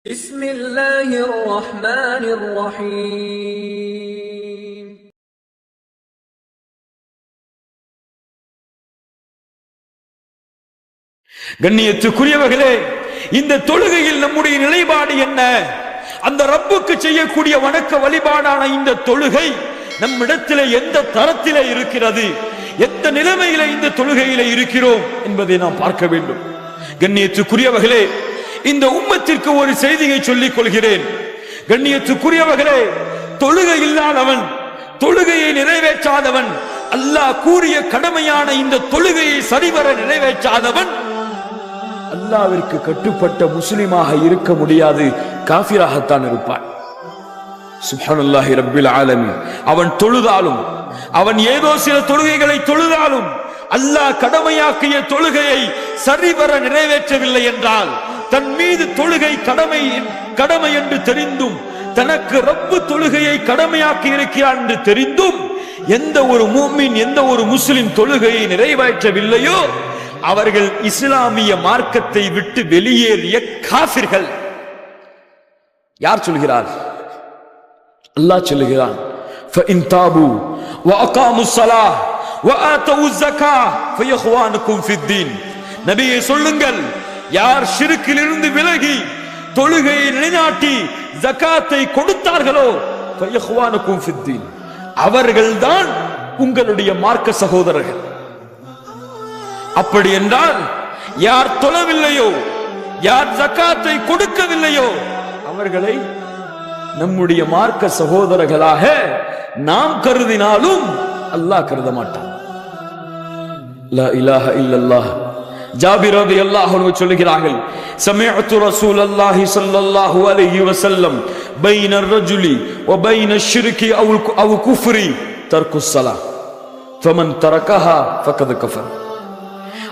بسم الله الرحمن الرحيم கண்ணியத்துக்குரியவர்களே, இந்த தொழுகையில் நம்முடைய நிலைப்பாடு என்ன? அந்த ரப்புக்கு செய்யக்கூடிய வணக்க வழிபாடான இந்த தொழுகை நம்மிடத்திலே எந்த தரத்திலே இருக்கிறது, எந்த நிலைமையில இந்த தொழுகையில இருக்கிறோம் என்பதை நாம் பார்க்க வேண்டும். கண்ணியத்துக்குரியவர்களே, இந்த உம்மத்திற்கு ஒரு செய்தியை சொல்லிக் கொள்கிறேன். கண்ணியத்துக்குரியவர்களே, தொழுகை இல்லாதவன், தொழுகையை நிறைவேற்றாதவன், அல்லாஹ் கூறிய கடமையான இந்த தொழுகையை சரிவர நிறைவேற்றாதவன் அல்லாஹ்விற்கு கட்டுப்பட்ட முஸ்லிமாக இருக்க முடியாது, காஃபிராகத்தான் இருப்பான். சுப்ஹானல்லாஹி ரப்பில் ஆலமீன். அவன் தொழுதாலும், அவன் ஏதோ சில தொழுகைகளை தொழுதாலும், அல்லாஹ் கடமையாக்கிய தொழுகையை சரிவர நிறைவேற்றவில்லை என்றால், தன் மீது தொழுகை கடமை என்று தெரிந்தும், தனக்கு ரப்பு தொழுகையை கடமையாக்கி இருக்கிறான் என்று தெரிந்தும் எந்த ஒரு முஃமின், எந்த ஒரு முஸ்லிம் தொழுகையை நிறைவேற்றவில்லையோ அவர்கள் இஸ்லாமிய மார்க்கத்தை விட்டு வெளியேறிய காஃபிர்கள். யார் சொல்கிறார்? அல்லாஹ் சொல்கிறான், فَإِن تَابُوا وَأَقَامُوا الصَّلَاةَ وَآتَوُا الزَّكَاةَ فَإِخْوَانُكُمْ فِي الدِّينِ. நபியே சொல்லுங்கள், யார் ஷிர்கிலிருந்து விலகி தொழுகையை நிலைநாட்டி ஜகாத்தை கொடுத்தார்களோ فَإِخْوَانُكُمْ فِي الدِّينِ, அவர்கள்தான் உங்களுடைய மார்க்க சகோதரர்கள். அப்படி என்றால் யார் தொழவில்லையோ, யார் ஜகாத்தை கொடுக்கவில்லையோ அவர்களை நம்முடைய மார்க்க சகோதரர்களாக நாம் கருதினாலும் அல்லாஹ் கருத மாட்டான். லா இலாஹ இல்லல்லாஹ். ஜாபிர் ரலியல்லாஹு அன்ஹு சொல்கிறார்கள், சமிஅத்து ரசூலல்லாஹி ஸல்லல்லாஹு அலைஹி வஸல்லம் பைன الرجுலி வ பைன الشிர்கி அவ் குஃப்ரி தர்குஸ் ஸலாஹ் ஃபமன் தரகஹா ஃபகத் கஃபர்.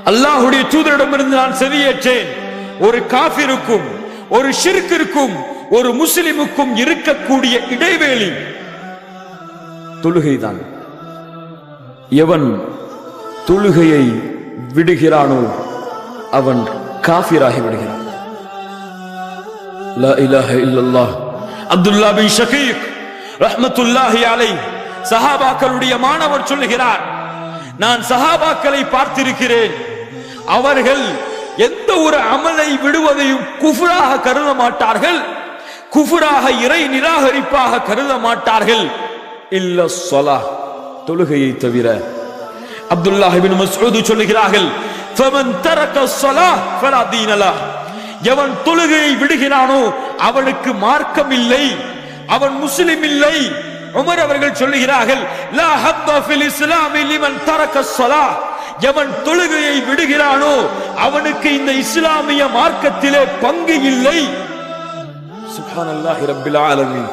அல்லாஹ்வுடைய தூதரிடமிருந்து நான் செவியேற்றேன், ஒரு காஃபிருக்கும் ஒரு ஷிர்கிற்கும் ஒரு முஸ்லிமுக்கும் இருக்கக்கூடிய இடைவேளை தொழுகைதான். எவன் தொழுகையை விடுகிறானோ அவன் காஃபிராகி விடுகிறான். லா இலாஹ இல்லல்லாஹ். அப்துல்லா பின் ஷகீக் ரஹ்மத்துல்லாஹி அலைஹி சஹாபாக்களுடைய மாணவர் சொல்லுகிறார், நான் சஹாபாக்களை பார்த்திருக்கிறேன், அவர்கள் எந்த ஒரு அமலை விடுவதையும் குஃப்ராக கருத மாட்டார்கள், குஃப்ராக இறை நிராகரிப்பாக கருத மாட்டார்கள், இல்ல ஸலாஹ், தொழுகையை தவிர. அப்துல்லாஹ் இப்னு மஸ்ஊத் சொல்கிறார்கள், ஃபமன் தரக ஸலாஹ் ஃபலா தீன லஹ், எவன் தொழுகையை விடுகிறானோ அவனுக்கு மார்க்கம் இல்லை, அவன் முஸ்லிம் இல்லை. உமர் அவர்கள் சொல்லுகிறார்கள், லா ஹத்த ஃபில் இஸ்லாமி லிமன் தரக ஸலாஹ், எவன் தொழுகையை விடுகிறானோ அவனுக்கு இந்த இஸ்லாமிய மார்க்கத்திலே பங்கு இல்லை. சுப்ஹானல்லாஹி ரப்பில் ஆலமீன்.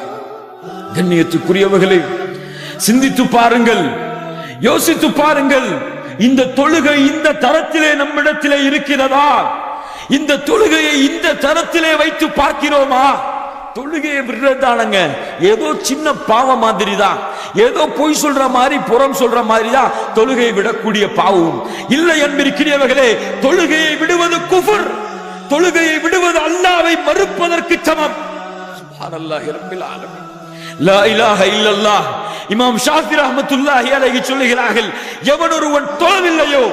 கண்ணியத்துக்குரியவர்களே, சிந்தித்து பாருங்கள், யோசித்து பாருங்கள், இந்த தொழுகை இந்த தரத்திலே நம்மிடத்திலே இருக்கிறதா? இந்த தொழுகையை இந்த தரத்திலே வைத்து பார்க்கிறோமா? தொழுகையை விடுறதானங்க ஏதோ சின்ன பாவம் மாதிரி தான், ஏதோ பொய் சொல்ற மாதிரி புறம் சொல்ற மாதிரி தான் தொழுகையை விடக்கூடிய பாவம் இல்லை என்பிருக்கிறவர்களே. தொழுகையை விடுவது குஃப்ர், தொழுகையை விடுவது அல்லாஹ்வை மறுப்பதற்கு சமம். சுப்ஹானல்லாஹி ரப்பில் ஆலமீன். லா இலாஹ இல்லல்லாஹ். இமாம் ஷாஃபி ரஹ்மத்துல்லாஹி அலைஹி சொல்லுகிறார்கள், எவன் ஒருவன் தொழவில்லையோ,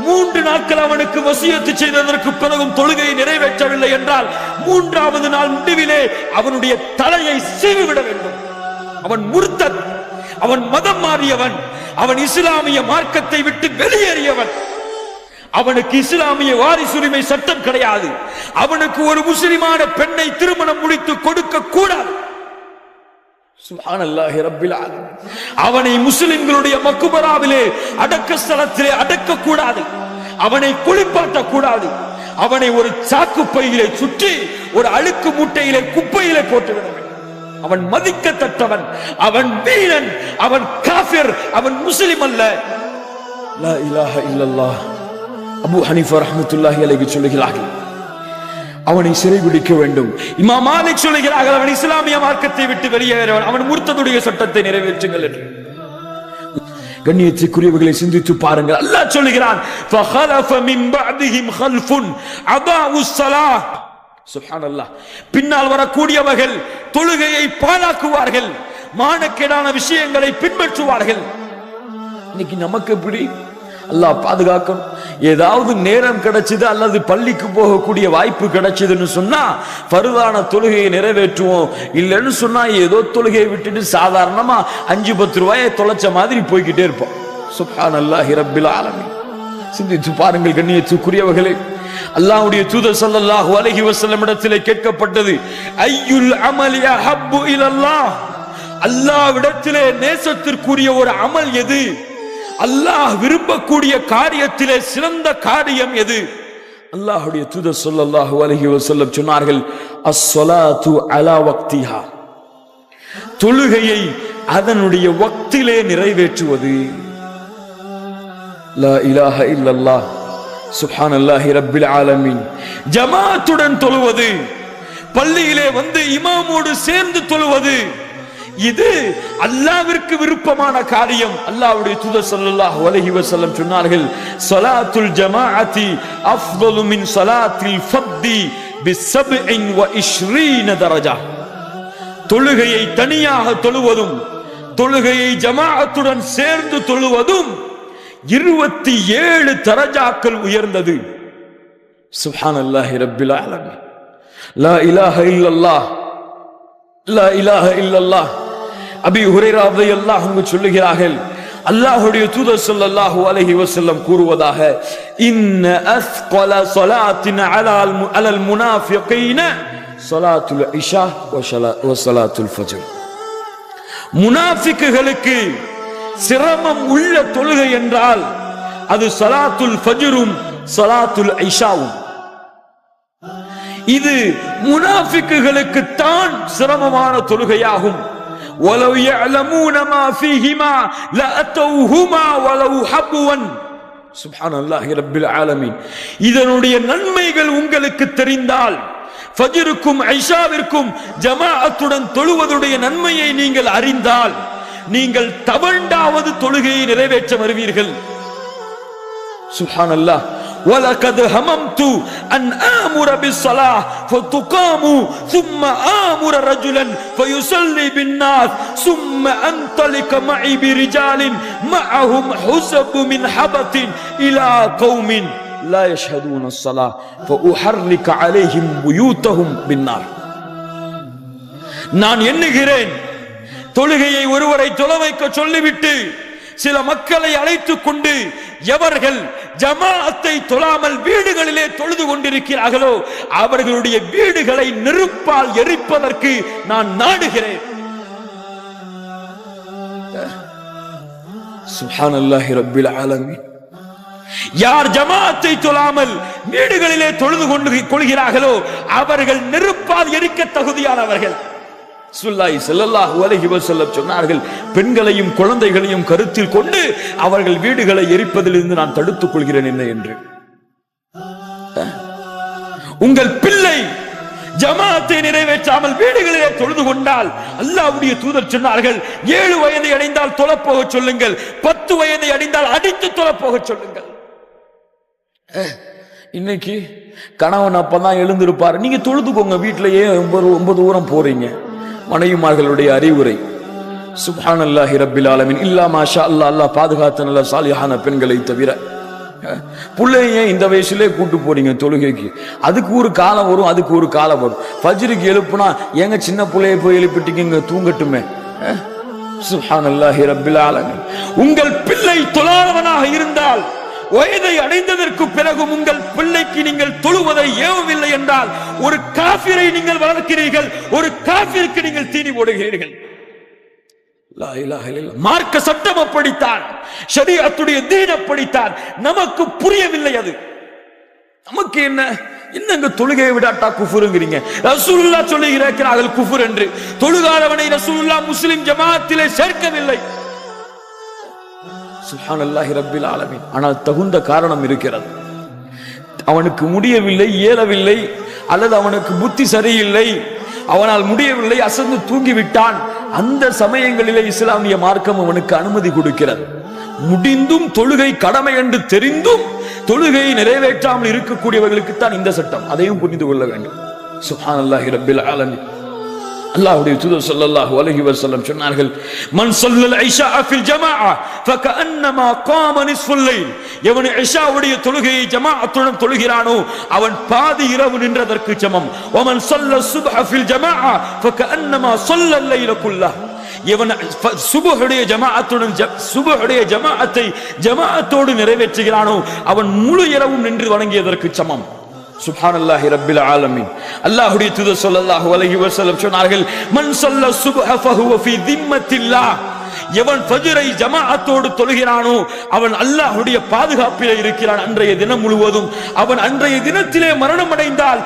3 நாட்கள் அவனுக்கு வசியத்து செய்ததற்கு பிறகும் தொழுகையை நிறைவேற்றவில்லை என்றால் 3வது நாள் முடிவிலே அவனுடைய தலையை சீவிவிட வேண்டும். அவன் முர்த்தத், அவன் மதம் மாறியவன், அவன் இஸ்லாமிய மார்க்கத்தை விட்டு வெளியேறியவன், அவனுக்கு இஸ்லாமிய வாரிசுரிமை சட்டம் கிடையாது, அவனுக்கு ஒரு முஸ்லிமான பெண்ணை திருமணம் முடித்து கொடுக்க கூடாது. சுப்ஹானல்லாஹி ரப்பில் ஆலமீன். அவனை முஸ்லிம்களுடைய மக்பராவிலே அடக்க ஸ்தலத்திலே அடக்க கூடாது, அவனை குளிப்பாட்ட கூடாது, அவனை ஒரு சாக்கு பையிலே சுற்றி ஒரு அழுக்கு மூட்டையிலே குப்பையிலே போட்டுவிட வேண்டும். அவன் மதிக்கத்தக்கவன், அவன் வீரன், அவன் காஃபிர், அவன் முஸ்லிம் அல்ல. லா இலாஹ இல்லல்லாஹ். அபூ ஹனீஃபா ரஹ்மத்துல்லாஹி அலைஹி சொல்லுகிறார்கள், அவனை சிறைபிடிக்க வேண்டும். இமாம் மாலிக் சொல்லுகிறார்கள், அவன் இஸ்லாமிய மார்க்கத்தை விட்டு வெளியேறவன், அவன் முர்த்ததுடைய சட்டத்தை நிறைவேற்றுங்கள் என்று. கண்ணியத்துக்குரியவர்களை சிந்தித்து பாருங்கள். அல்லாஹ் சொல்லுகிறான், ஃபஹலஃப மின் பஅதிஹிம் கல்ஃபுன் அதாஉஸ் ஸலாஹ் சுப்ஹானல்லாஹ். பின்னால் வரக்கூடியவர்கள் தொழுகையை பாழாக்குவார்கள், மானக்கேடான விஷயங்களை பின்பற்றுவார்கள். இன்னைக்கு நமக்கு எப்படி? அல்லாஹ் பாதுகாக்கணும். ஏதாவது நேரம் கிடைச்சது அல்லது பள்ளிக்கு போகக்கூடிய வாய்ப்பு கிடைச்சதுன்னு சொன்னா பருதான தொழுகையை நிறைவேற்றுவோம். இல்லைன்னு சொன்னா ஏதோ தொழுகையை விட்டுட்டு சாதாரணமா 5-10 ரூபாயை தொலைச்ச மாதிரி போய்கிட்டே இருப்போம். சுப்ஹானல்லாஹி ரப்பில் ஆலமீன். சிந்தித்து பாருங்கள் கண்ணியத்துக்குரியவர்களே. அல்லாஹ்வுடைய தூதர் ஸல்லல்லாஹு அலைஹி வஸல்லம் இடத்திலே கேட்கப்பட்டது, ஐயுல் அமலி அஹப்பு இலல்லாஹ், அல்லாஹ்விடத்திலே நேசத்திற்குரிய ஒரு அமல் எது? அல்லாஹ் விரும்பக்கூடிய காரியத்திலே சிறந்த காரியம் எது? அல்லாஹ்வுடைய தூதர் ஸல்லல்லாஹு அலைஹி வஸல்லம் சொன்னார்கள், அஸ்ஸலாத்து அலா வக்திஹா, தொழுகையை அதனுடைய வக்திலே நிறைவேற்றுவது. லா இலாஹ இல்லல்லாஹ் சுப்ஹானல்லாஹி ரப்பில் ஆலமீன். ஜமாத்துடன் தொழுவது, பள்ளியிலே வந்து இமாமோடு சேர்ந்து தொழுவது, இது அல்லாஹ்விற்கு விருப்பமான காரியம். அல்லாஹ்வுடைய தூதர் ஸல்லல்லாஹு அலைஹி வஸல்லம் சொன்னார்கள், ஸலாத்துல் ஜமாஅத்தி அஃதலு மின் ஸலாத்தில் ஃபர்தி பி27 தரஜா. தொழுகையை தனியாக தொழுவதும் தொழுகையை ஜமாஅத்துடன் சேர்ந்து தொழுவதும் 27 தரஜாக்கள் உயர்ந்தது. சுப்ஹானல்லாஹி ரப்பில் ஆலமீன். லா இலாஹ இல்லல்லாஹ், லா இலாஹ இல்லல்லாஹ். அபீ ஹுரைரா ரலியல்லாஹு அன்ஹு சொல்லுகிறார்கள், அல்லாஹ்வுடைய தூதர் ஸல்லல்லாஹு அலைஹி வஸல்லம் கூறுவதாக, இன்ன அஸ்கல ஸலாத்தின் அலல் முனாஃபிகீன ஸலாத்துல் இஷா வ ஸலாத்துல் ஃபஜ்ர். முனாஃபிக்குகளுக்கு சிரமம் உள்ள தொழுகை என்றால் அது ஸலாத்துல் ஃபஜ்ரும் ஸலாத்துல் இஷாவும். இது முனாஃபிக்குகளுக்கு தான் சிரமமான தொழுகையாகும். وَلَوْ يَعْلَمُونَ مَا فِيهِمَا لَأَتَوْهُمَا وَلَوْ حَبُوًا. சுப்ஹானல்லாஹி ரப்பில் ஆலமீன். இதனுடைய நன்மைகள் உங்களுக்கு தெரிந்தால், ஃபஜ்ருக்கும் ஐஷாவிற்கும் ஜமாஅத்துடன் தொழுவதுடைய நன்மையை நீங்கள் அறிந்தால், நீங்கள் தவண்டாவது தொழுகையை நிறைவேற்ற வருவீர்கள். சுப்ஹானல்லாஹ். وَلَقَدْ هَمَمْتُ أَنْ آمُرَ بِالصَّلَاةِ فَتُقَامُ ثُمَّ آمُرَ رَجُلًا فَيُصَلِّي بِالنَّاسِ ثُمَّ أَنْطَلِقَ مَعِي بِرِجَالٍ مَعَهُمْ حُسَبٌ مِنْ حَبَةٍ إِلَى قَوْمٍ لَا يَشْهَدُونَ الصَّلَاةَ فَأُحَرِّقَ عَلَيْهِمْ بُيُوتَهُمْ بِالنَّارِ. நான் எண்ணுகிறேன், தொழுகையை ஒருவரை தொழ வைக்க சொல்லிவிட்டு சில மக்களை அழைத்துக் கொண்டு எவர்கள் ஜமாஅத்தை தொழாமல் வீடுகளிலே தொழுது கொண்டிருக்கிறார்களோ அவர்களுடைய வீடுகளை நெருப்பால் எரிப்பதற்கு நான் நாடுகிறேன். சுப்ஹானல்லாஹி ரப்பில் ஆலமீன். யார் ஜமாஅத்தை தொழாமல் வீடுகளிலே தொழுது கொள்கிறார்களோ அவர்கள் நெருப்பால் எரிக்க தகுதியானவர்கள். ஸல்லல்லாஹு அலைஹி வஸல்லம் சொன்னார்கள், பெண்களையும் குழந்தைகளையும் கருத்தில் கொண்டு அவர்கள் வீடுகளை எரிப்பதிலிருந்து நான் தடுத்துக் கொள்கிறேன் என்ன என்று. உங்கள் பிள்ளை ஜமாஅத்தை நிறைவேற்றாமல் வீடுகளிலே தொழுது கொண்டால் அல்லாஹ்வுடைய தூதர் சொன்னார்கள், 7 வயதை அடைந்தால் தொழப்போக சொல்லுங்கள், 10 வயதை அடைந்தால் அடித்து தொழப்போக சொல்லுங்கள். இன்னைக்கு கணவன் அப்பதான் எழுந்திருப்பார், நீங்க தொழுதுக்கோங்க, வீட்டிலேயே 9 ஊரம் போறீங்க. மனைவிமார்களுடைய அறிவுரை. சுப்ஹானல்லாஹி ரப்பில் ஆலமீன். இல்லா மாஷா அல்லாஹ், அல்லாஹ் பாதுகாத்த நல்ல சாலிஹான பெண்களை தவிர. பிள்ளைய இந்த வயசுல கூட்டு போறீங்க தொழுகைக்கு, அதுக்கு ஒரு காலம் வரும், அதுக்கு ஒரு காலம் வரும். ஃபஜ்ருக்கு எழுப்புனா எங்க சின்ன பிள்ளைய போய் எழுப்பிட்டீங்க, தூங்கட்டுமே. சுப்ஹானல்லாஹி ரப்பில் ஆலமீன். உங்கள் பிள்ளை தொழாதவனாக இருந்தால், வயதை அடைந்ததற்கு பிறகு உங்கள் பிள்ளைக்கு நீங்கள் தொழுவதை ஏவவில்லை என்றால் ஒரு காஃபிரை நீங்கள் வளர்க்கிறீர்கள், ஒரு காஃபிருக்கு நீங்கள் தீனி போடுகிறீர்கள். லா இலாஹ இல்லல்லாஹ். மார்க்க சட்டம் அப்படித்தான், ஷரீஅத்துடைய தீன் அப்படித்தான். நமக்கு புரியவில்லை அது. நமக்கு என்னங்க தொழுகையை விடாட்டா குஃபுருங்கிறீங்க? ரசூலுல்லாஹ் சொல்லுகிறார்கள் குஃபுர் என்று. தொழுகாதவனை ரசூலுல்லாஹ் முஸ்லிம் ஜமாஅத்திலே சேர்க்கவில்லை. சுப்ஹானல்லாஹி ரப்பில் ஆலமீன். ஆனால் தகுந்த காரணம் இருக்கிறது. அவனுக்கு முடியவில்லை, இயலவில்லை, அல்லது அவனுக்கு புத்தி சரியில்லை, அவனால் முடியவில்லை, அசந்து தூங்கிவிட்டான். அந்த சமயங்களிலே இஸ்லாமிய மார்க்கம் அவனுக்கு அனுமதி கொடுக்கிறது. முடிந்தும் தொழுகை கடமை என்று தெரிந்தும் தொழுகையை நிறைவேற்றாமல் இருக்கக்கூடியவர்களுக்கு தான் இந்த சட்டம். அதையும் புரிந்து கொள்ள வேண்டும். சுப்ஹானல்லாஹி ரப்பில் ஆலமீன். அல்லாஹ்வுடைய தூதர் ஸல்லல்லாஹு அலைஹி வஸல்லம் சொன்னார்கள், மன் ஸல்லல் இஷா ஃபில் ஜமாஅ ஃபகஅன்னமா காம நிஸ்ஃபுல் லைல். எவன் இஷாவுடைய தொழுகையை ஜமாஅத்துடன் தொழுகிறானோ அவன் பாதி இரவு நின்றதற்கு சமம். வமன் ஸல்ல சுப்ஹ ஃபில் ஜமாஅ ஃபகஅன்னமா ஸல்லல் லைல குல்லஹ். எவன் சுபஹுடைய ஜமாஅத்துடன் சுபஹுடைய ஜமாஅத்தை ஜமாஅத்தோடு நிறைவேற்றுகிறானோ அவன் முழு இரவும் நின்று வணங்கியதற்கு சமம். சுப்ஹானல்லாஹி ரப்பில் ஆலமீன். அல்லாஹ்வுடைய தூதர் ஸல்லல்லாஹு அலைஹி வஸல்லம் சொன்னார்கள், மன் ஸல்ல சுப்ஹ ஃபஹுவ ஃபீ திம்மத்தில்லாஹ். எவன் ஃபஜ்ரை ஜமாஅத்தோடு தொழுகிறானோ அவன் அல்லாஹ்வுடைய பாதுகாப்பிலே இருக்கிறான் அன்றைய தினம் முழுவதும். அவன் அன்றைய தினத்திலே மரணம் அடைந்தால்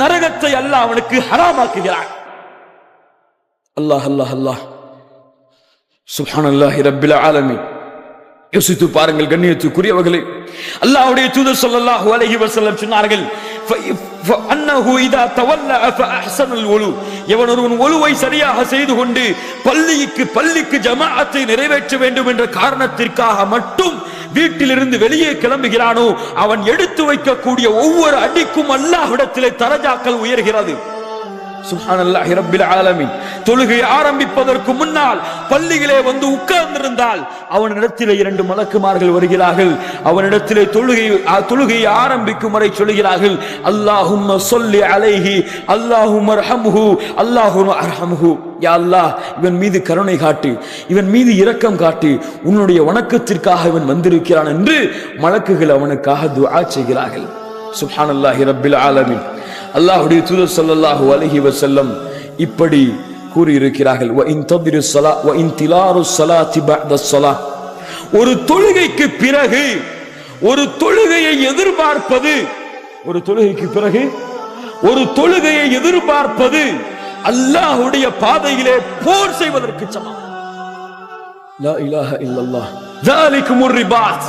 நரகத்தை அல்லாஹ் அவனுக்கு ஹராமாக்குகிறான். அல்லாஹ் அல்லாஹ் அல்லாஹ். சுப்ஹானல்லாஹி ரப்பில் ஆலமீன். யோசித்து பாருங்கள் கண்ணியத்துக்குரியவர்களே, அல்லாஹ்வுடைய தூதர் ஸல்லல்லாஹு அலைஹி வஸல்லம் சொன்னார்கள், ஃபஅன்னஹு இதா தவல்ல ஃபஅஹ்ஸனல் வுலு. எவன் ஒருவன் வுலுவை சரியாக செய்து கொண்டு பள்ளிக்கு ஜமாஅத்தை நிறைவேற்ற வேண்டும் என்ற காரணத்திற்காக மட்டும் வீட்டிலிருந்து வெளியே கிளம்புகிறானோ அவன் எடுத்து வைக்கக்கூடிய ஒவ்வொரு அடிக்கும் அல்லாஹ்விடத்திலே தரஜாக்கள் உயர்கிறது. சுப்ஹானல்லாஹி ரப்பில் ஆலமீன். தொழுகை ஆரம்பிப்பதற்கு முன்னால் பள்ளியிலே வந்து உட்கார்ந்திருந்தால் அவனிடத்திலே 2 மலக்குமார்கள் வருகிறார்கள். அவனிடத்திலே தொழுகையை ஆரம்பிக்கும் வரை சொல்கிறார்கள், அல்லாஹும்ம ஸல்லி அலைஹி அல்லாஹும்ம அர்ஹம்ஹு அல்லாஹும்ம அர்ஹம்ஹு. யா அல்லாஹ், இவன் மீது கருணை காட்டு, இவன் மீது இரக்கம் காட்டு, உன்னுடைய வணக்கத்திற்காக இவன் வந்திருக்கிறான் என்று மலக்குகள் அவனுக்காக துஆ செய்கிறார்கள். சுப்ஹானல்லாஹி ரப்பில் ஆலமீன். அல்லாஹ்வுடைய தூதர் ஸல்லல்லாஹு அலைஹி வஸல்லம் இப்படி கூறி இருக்கிறார்கள், வ இன்ததிரு ஸலா வ இன்திலாரு ஸலாத்தி பஅத ஸலா. ஒரு தொழுகைக்கு பிறகு ஒரு தொழுகையை எதிர்பார்ப்பது, ஒரு தொழுகைக்கு பிறகு ஒரு தொழுகையை எதிர்பார்ப்பது அல்லாஹ்வுடைய பாதையிலே போர் செய்வதற்கு சமம். லா இலாஹ இல்லல்லாஹ் ذلكم الرباط.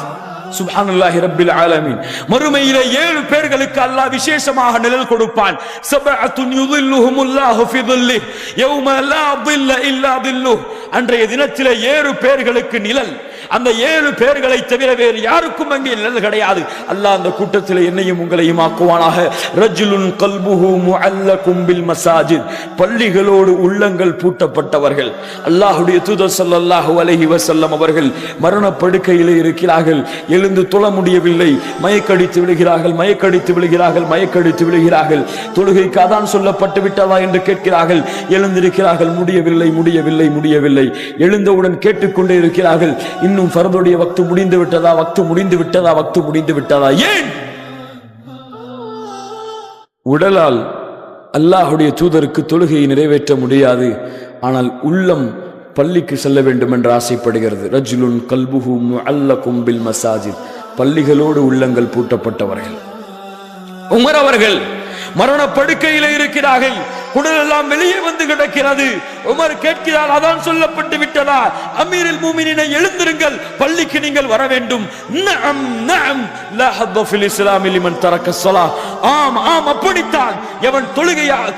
சுப்ஹானல்லாஹி ரப்பில் ஆலமீன். மறுமையிலே 7 பேர்களுக்கு அல்லாஹ் விசேஷமாக நிழல் கொடுப்பான். சபஅத்துன் யுதில்லுஹுமுல்லாஹு ஃபி தில்லிஹ் யௌம லா தில்ல இல்லா தில்லுஹ். அன்றைய தினத்திலே 7 பேர்களுக்கு நிழல். அந்த 7 பேர்களை தவிர வேறு யாருக்கும் அங்கே நிழல் கிடையாது. அல்லாஹ் அந்த கூட்டத்திலே என்னையும் உங்களையும் ஆக்குவானாக. ரஜுலுன் கல்புஹு முஅல்லகும் பில் மசாஜித். பள்ளிகளோடு உள்ளங்கள் பூட்டப்பட்டவர்கள். அல்லாஹ்வுடைய தூதர் ஸல்லல்லாஹு அலைஹி வஸல்லம் அவர்கள் மரணப்படுக்கையிலே இருக்கிறார்கள். எழுந்து தொழ முடியவில்லை. மயக்கடித்து விழுகிறார்கள். தொழுகைக்கு அதான் சொல்லப்பட்டு விட்டதா என்று கேட்கிறார்கள். எழுந்திருக்கிறார்கள். முடியவில்லை. எழுந்தவுடன் கேட்டுக்கொண்டே இருக்கிறார்கள், இன்னும் ஃபர்துடைய வக்து முடிந்து விட்டதா. ஏன்? உடலால் அல்லாஹ்வுடைய தூதருக்கு தொழுகையை நிறைவேற்ற முடியாது, ஆனால் உள்ளம் பள்ளிக்கு செல்ல வேண்டும் என்று ஆசைப்படுகிறது. ரஜுலுன் கல்புஹு முஅல்லகும் பில் மசாஜித். பள்ளிகளோடு உள்ளங்கள் பூட்டப்பட்டவர்கள். உமர் அவர்கள் மரணப்படுக்கையிலே இருக்கிறார்கள். உடலெல்லாம் வெளியே வந்து கிடக்கிறது. உமர் கேட்கிறார், அதான் சொல்லப்பட்டு விட்டதா? அமீருல் முஃமினீனை எழுந்திருங்கள், பள்ளிக்கு நீங்கள் வர வேண்டும். நஅம் நஅம் லா ஹத்த ஃபில் இஸ்லாம் லிமன் தரக்க ஸலாஹ். ஆம் அப்படித்தான். எவன்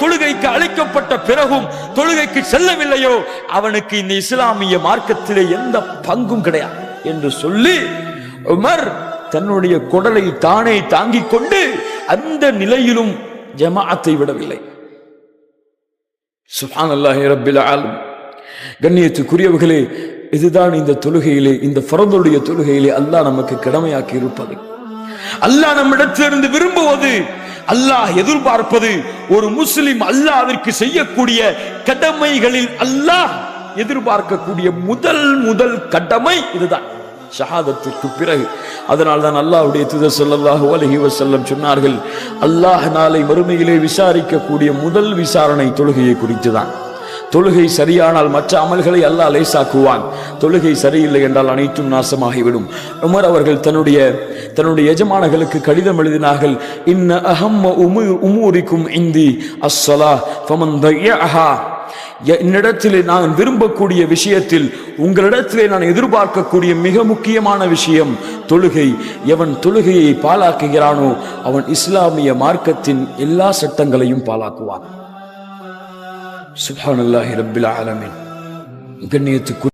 தொழுகைக்கு அழைக்கப்பட்ட பிறகும் தொழுகைக்கு செல்லவில்லையோ அவனுக்கு இந்த இஸ்லாமிய மார்க்கத்திலே எந்த பங்கும் கிடையாது என்று சொல்லி உமர் தன்னுடைய குடலை தானே தாங்கிக் கொண்டு அந்த நிலையிலும் ஜமாஅத்தை விடவில்லை. சுப்ஹானல்லாஹி ரப்பில் ஆலமீன். கண்ணியத்துக்குரியவர்களே, இதுதான் இந்த தொழுகையிலே, இந்த ஃபர்துடைய தொழுகையிலே அல்லாஹ் நமக்கு கடமையாக்கி இருப்பது. அல்லாஹ் நம்மிடத்திலிருந்து விரும்புவது, அல்லாஹ் எதிர்பார்ப்பது. ஒரு முஸ்லிம் அல்லாஹ்விற்கு செய்யக்கூடிய கடமைகளில் அல்லாஹ் எதிர்பார்க்கக்கூடிய முதல் கடமை இதுதான், ஷஹாதத்திற்கு பிறகு. அதனால் தான் அல்லாஹ்வுடைய தூதர் ஸல்லல்லாஹு அலைஹி வஸல்லம் சொன்னார்கள், அல்லாஹ் நாளை மறுமையிலே விசாரிக்கக்கூடிய முதல் விசாரணை தொழுகையை குறித்துதான். தொழுகை சரியானால் மற்ற அமல்களை அல்லாஹ் லேசாக்குவான். தொழுகை சரியில்லை என்றால் அனைத்தும் நாசமாகிவிடும். உமர் அவர்கள் தன்னுடைய எஜமானர்களுக்கு கடிதம் எழுதினார்கள், இன்ன அஹம்ம உமூரிக்கும் இந்தி அஸ்ஸலாஹ் ஃபமன் தய்யஹா. என்னிடத்திலே நான் விரும்பக்கூடிய விஷயத்தில், உங்களிடத்திலே நான் எதிர்பார்க்கக்கூடிய மிக முக்கியமான விஷயம் தொழுகை. எவன் தொழுகையை பாழாக்குகிறானோ அவன் இஸ்லாமிய மார்க்கத்தின் எல்லா சட்டங்களையும் பாழாக்குவான். சுப்ஹானல்லாஹி ரப்பில் ஆலமீன். கண்ணியத்துக்கு